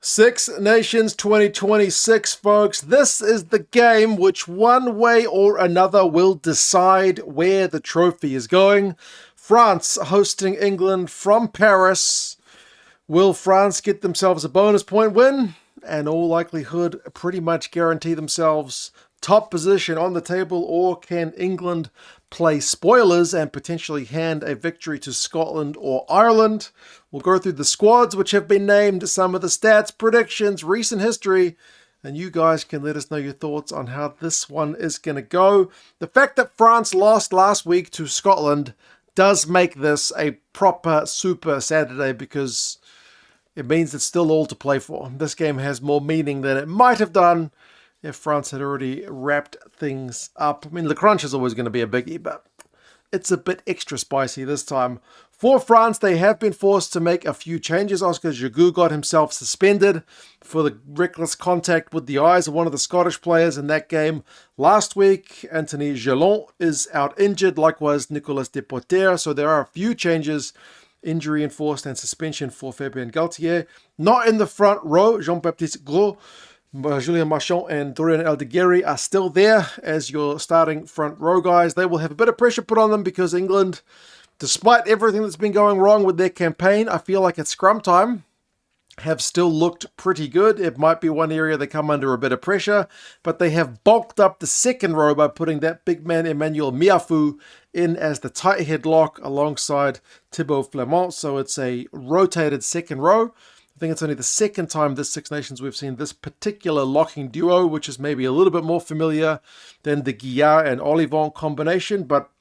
Six Nations 2026, folks. This is the game which one way or another will decide where the trophy is going. France hosting England from Paris. Will France get themselves a bonus point win? And all likelihood pretty much guarantee themselves top position on the table, or can England play spoilers and potentially hand a victory to Scotland or Ireland? We'll go through the squads which have been named, some of the stats, predictions, recent history, and you guys can let us know your thoughts on how this one is going to go. The fact that France lost last week to Scotland does make this a proper super Saturday, because it means it's still all to play for. This game has more meaning than it might have done if France had already wrapped things up. I mean, the crunch is always going to be a biggie, but it's a bit extra spicy this time. For France, they have been forced to make a few changes. Oscar Giroud got himself suspended for the reckless contact with the eyes of one of the Scottish players in that game last week. Anthony Gelon is out injured, likewise Nicolas Deporter. So there are a few changes, injury enforced and suspension for Fabien Galtier. Not in the front row, Jean-Baptiste Gros, Julien Marchand and Dorian Aldeguerri are still there as your starting front row guys. They will have a bit of pressure put on them because England, despite everything that's been going wrong with their campaign, I feel like at scrum time, have still looked pretty good. It might be one area they come under a bit of pressure, but they have bulked up the second row by putting that big man Emmanuel Miafu in as the tight head lock alongside Thibaut Flamand. So it's a rotated second row. I think it's only the second time this Six Nations we've seen this particular locking duo, which is maybe a little bit more familiar than the Guillard and Olivon combination, but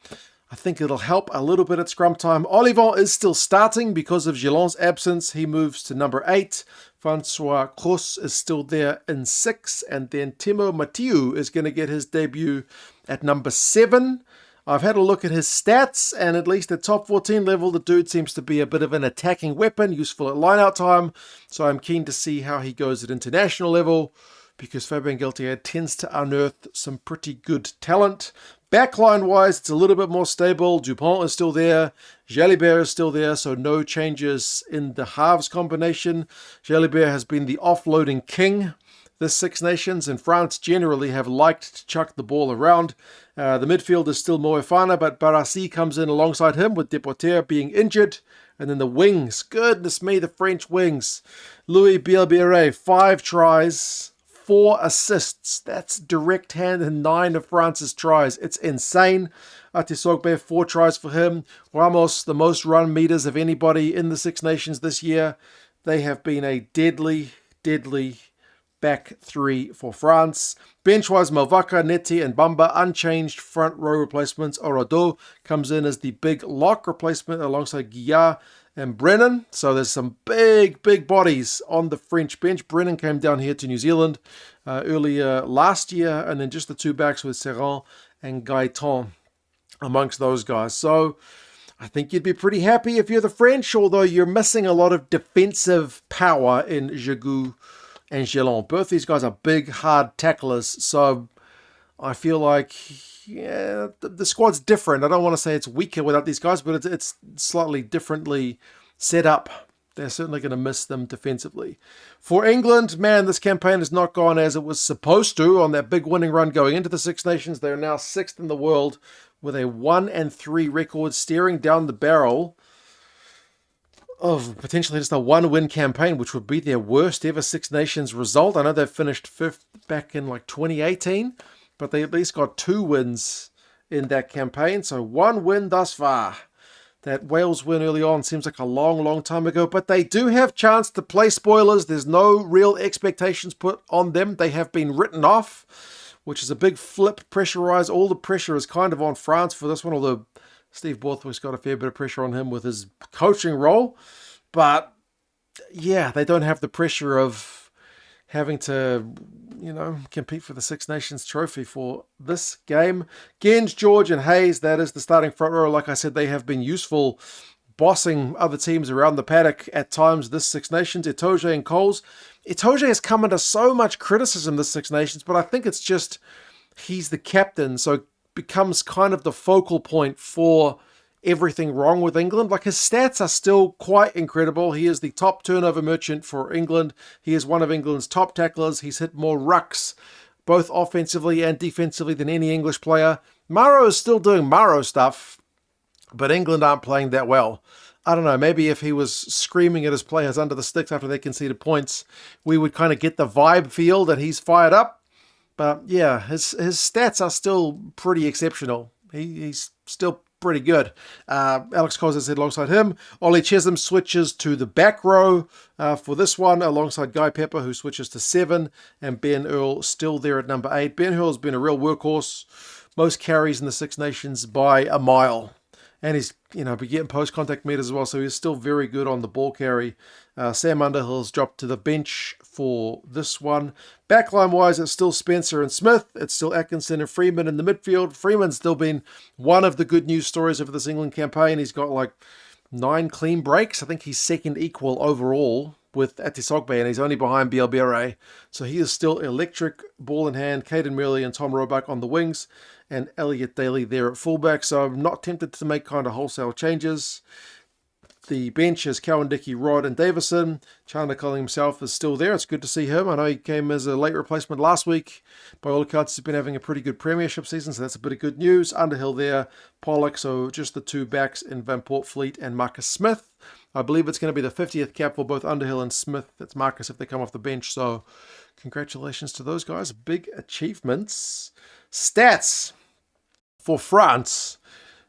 I think it'll help a little bit at scrum time. Olivon is still starting because of Gelon's absence. He moves to number 8. Francois Cros is still there in 6. And then Timo Mathieu is going to get his debut at number 7. I've had a look at his stats, and at least at top 14 level, the dude seems to be a bit of an attacking weapon, useful at line-out time. So I'm keen to see how he goes at international level, because Fabien Galtier tends to unearth some pretty good talent. Backline-wise, it's a little bit more stable. Dupont is still there. Jalibert is still there, so no changes in the halves combination. Jalibert has been the offloading king this Six Nations, and France generally have liked to chuck the ball around. The midfield is still Moefana, but Barassi comes in alongside him with Deporter being injured. And then the wings, goodness me, the French wings. Louis Bielbiere, 5 tries, 4 assists. That's direct hand in 9 of France's tries. It's insane. Atisogbe, 4 tries for him. Ramos, the most run meters of anybody in the Six Nations this year. They have been a deadly back 3 for France. Bench-wise, Malvaka, Neti and Bamba, unchanged front row replacements. Orodo comes in as the big lock replacement alongside Guillard and Brennan. So there's some big bodies on the French bench. Brennan came down here to New Zealand earlier last year, and then just the 2 backs with Serran and Gaetan amongst those guys. So I think you'd be pretty happy if you're the French, although you're missing a lot of defensive power in Giroud and Gelon. Both these guys are big, hard tacklers, so I feel like, yeah, the squad's different. I don't want to say it's weaker without these guys, but it's slightly differently set up. They're certainly going to miss them defensively. For England, man, this campaign has not gone as it was supposed to on that big winning run going into the Six Nations. They're now 6th in the world with a 1-3 record, staring down the barrel of potentially just a 1-win campaign, which would be their worst ever Six Nations result. I know they finished 5th back in like 2018, but they at least got 2 wins in that campaign. So 1 win thus far. That Wales win early on seems like a long time ago, but they do have chance to play spoilers. There's no real expectations put on them. They have been written off, which is a big flip, pressurized. All the pressure is kind of on France for this one, although Steve Borthwick's got a fair bit of pressure on him with his coaching role. But yeah, they don't have the pressure of having to, compete for the Six Nations trophy for this game. Genge, George and Hayes, that is the starting front row. Like I said, they have been useful bossing other teams around the paddock at times this Six Nations. Itoje and Coles. Itoje has come under so much criticism this Six Nations, but I think it's just he's the captain, so becomes kind of the focal point for everything wrong with England. Like, his stats are still quite incredible. He is the top turnover merchant for England. He is one of England's top tacklers. He's hit more rucks, both offensively and defensively, than any English player. Maro is still doing Maro stuff, but England aren't playing that well. I don't know, maybe if he was screaming at his players under the sticks after they conceded points, we would kind of get the vibe feel that he's fired up. But yeah, his stats are still pretty exceptional. He's still pretty good. Alex Coz is alongside him. Ollie Chesham switches to the back row for this one, alongside Guy Pepper, who switches to 7, and Ben Earl still there at number 8. Ben Earl has been a real workhorse. Most carries in the Six Nations by a mile. And he's, been getting post-contact meters as well, so he's still very good on the ball carry. Sam Underhill's dropped to the bench for this one. Backline-wise, it's still Spencer and Smith. It's still Atkinson and Freeman in the midfield. Freeman's still been one of the good news stories of this England campaign. He's got like 9 clean breaks. I think he's second equal overall with Atisogbe, and he's only behind Bielbiere. So he is still electric, ball in hand. Caden Murley and Tom Roebuck on the wings, and Elliot Daly there at fullback. So I'm not tempted to make kind of wholesale changes. The bench is Cowan, Dickey, Rod and Davison. Chandler Culling himself is still there. It's good to see him. I know he came as a late replacement last week. By all accounts, he's been having a pretty good premiership season, so that's a bit of good news. Underhill there, Pollock, so just the 2 backs in Van Port Fleet and Marcus Smith. I believe it's going to be the 50th cap for both Underhill and Smith. That's Marcus if they come off the bench, so congratulations to those guys. Big achievements. Stats for France.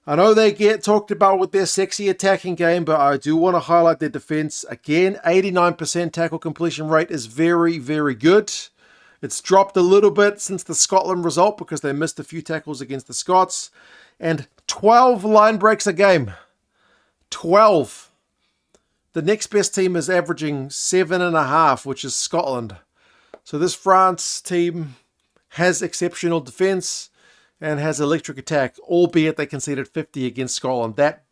I know they get talked about with their sexy attacking game, but I do want to highlight their defense. Again, 89% tackle completion rate is very, very good. It's dropped a little bit since the Scotland result because they missed a few tackles against the Scots. And 12 line breaks a game. 12. The next best team is averaging 7.5, which is Scotland. So this France team has exceptional defense and has electric attack, albeit they conceded 50 against Scotland. That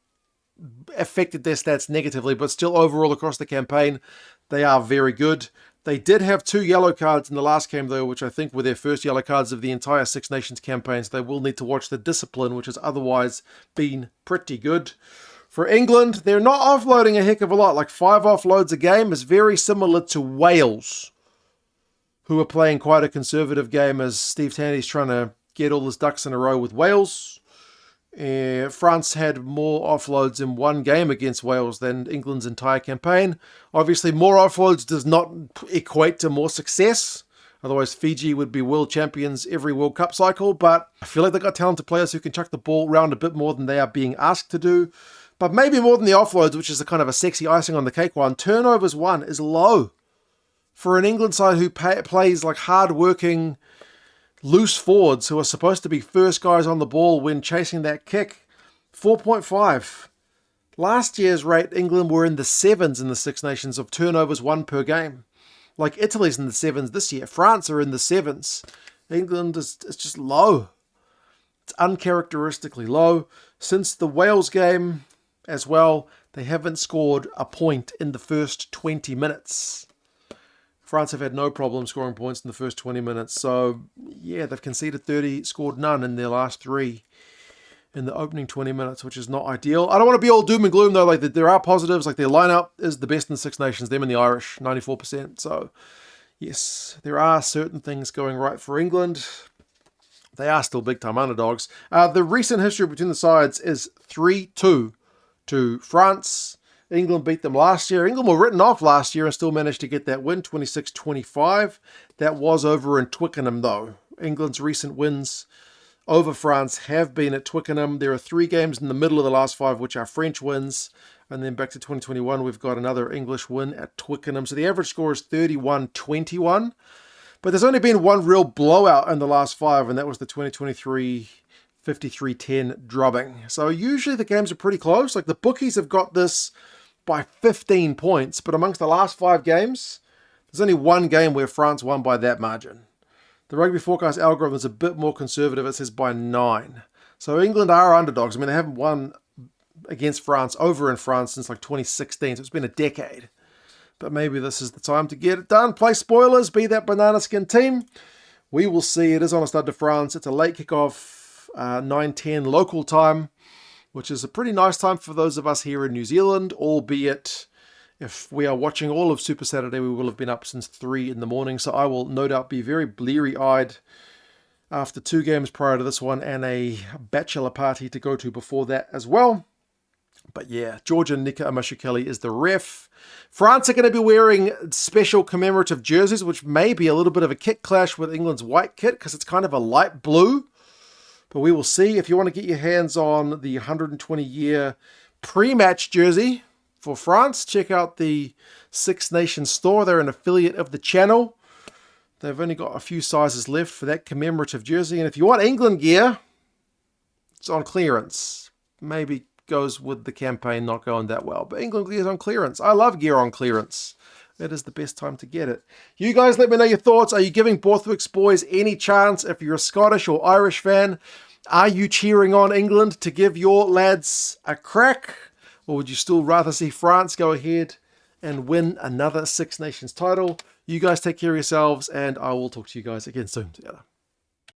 affected their stats negatively, but still overall across the campaign, they are very good. They did have 2 yellow cards in the last game, though, which I think were their first yellow cards of the entire Six Nations campaign, so they will need to watch the discipline, which has otherwise been pretty good. For England, they're not offloading a heck of a lot. Like 5 offloads a game is very similar to Wales, who are playing quite a conservative game as Steve Tandy's trying to get all his ducks in a row with Wales. France had more offloads in one game against Wales than England's entire campaign. Obviously, more offloads does not equate to more success. Otherwise, Fiji would be world champions every World Cup cycle. But I feel like they've got talented players who can chuck the ball around a bit more than they are being asked to do. But maybe more than the offloads, which is a kind of a sexy icing on the cake one. Turnovers one is low. For an England side who plays like hard-working loose forwards who are supposed to be first guys on the ball when chasing that kick, 4.5. Last year's rate, England were in the 7s in the Six Nations of turnovers 1 per game. Like Italy's in the 7s this year. France are in the 7s. England is just low. It's uncharacteristically low. Since the Wales game as well, they haven't scored a point in the first 20 minutes. France have had no problem scoring points in the first 20 minutes. So, yeah, they've conceded 30, scored none in their last 3 in the opening 20 minutes, which is not ideal. I don't want to be all doom and gloom, though. Like, there are positives. Like, their lineup is the best in the Six Nations. Them and the Irish, 94%. So, yes, there are certain things going right for England. They are still big-time underdogs. The recent history between the sides is 3-2 to France. England beat them last year. England were written off last year and still managed to get that win, 26-25. That was over in Twickenham, though. England's recent wins over France have been at Twickenham. There are 3 games in the middle of the last 5, which are French wins. And then back to 2021, we've got another English win at Twickenham. So the average score is 31-21. But there's only been one real blowout in the last 5, and that was the 2023 53-10 drubbing. So usually the games are pretty close. Like the bookies have got this by 15 points, but amongst the last 5 games, there's only one game where France won by that margin. The Rugby Forecast algorithm is a bit more conservative. It says by 9. So England are underdogs. I mean, they haven't won against France over in France since like 2016, so it's been a decade. But maybe this is the time to get it done. Play spoilers, be that banana skin team. We will see. It is on a Stade de France. It's a late kickoff, 9:10 local time. which is a pretty nice time for those of us here in New Zealand, albeit if we are watching all of Super Saturday, we will have been up since 3 in the morning, so I will no doubt be very bleary-eyed after 2 games prior to this one and a bachelor party to go to before that as well. But yeah, Georgian Nika Amashukeli is the ref. France are going to be wearing special commemorative jerseys, which may be a little bit of a kit clash with England's white kit because it's kind of a light blue. But we will see. If you want to get your hands on the 120-year pre-match jersey for France, check out the Six Nations store. They're an affiliate of the channel. They've only got a few sizes left for that commemorative jersey. And if you want England gear, it's on clearance. Maybe goes with the campaign not going that well. But England gear is on clearance. I love gear on clearance. It is the best time to get it. You guys let me know your thoughts. Are you giving Borthwick's boys any chance? If you're a Scottish or Irish fan, are you cheering on England to give your lads a crack? Or would you still rather see France go ahead and win another Six Nations title? You guys take care of yourselves, and I will talk to you guys again soon. Together.